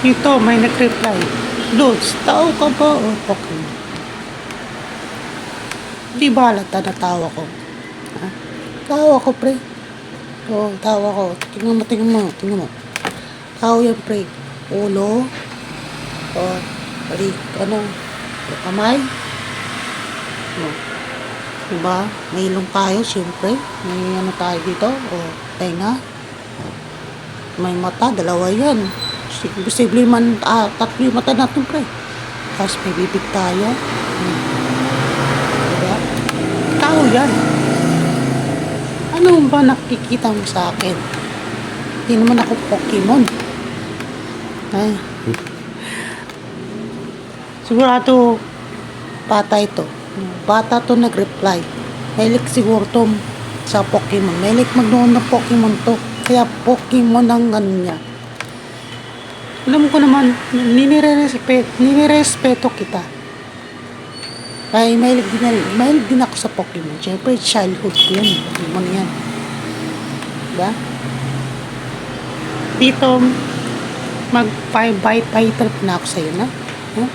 Ito, may nag-reply. Lods, tao ka ba o Pokemon? Di ba halata na tawa ko? Ha? Tawa ko, pre. Oo, tawa ko. Tingnan mo. Tao yan, pre. Ulo. O, balik, yung kamay. O, diba? May ilong tayo, siyempre. May ano tayo dito. O, tenga. May mata, dalawa yan. Posible man, tatlo yung mata natin, pre. Tapos may bibig tayo. Diba? Tao yan. Ano ba nakikita mo sa akin? Hindi naman ako Pokemon. Ay. Sigurado, bata ito. Bata to nag-reply. Mahilig siguro to sa Pokemon. Mahilig magnoon ng Pokemon to. Kaya Pokemon ang ano niya. Alam ko naman, ninirespeto kita. Ay, mahilig din ako sa Pokemon. Siyempre, childhood ko yan. Pokemon yan. Diba? Dito, mag-bite trip na ako sa'yo, na? Huh?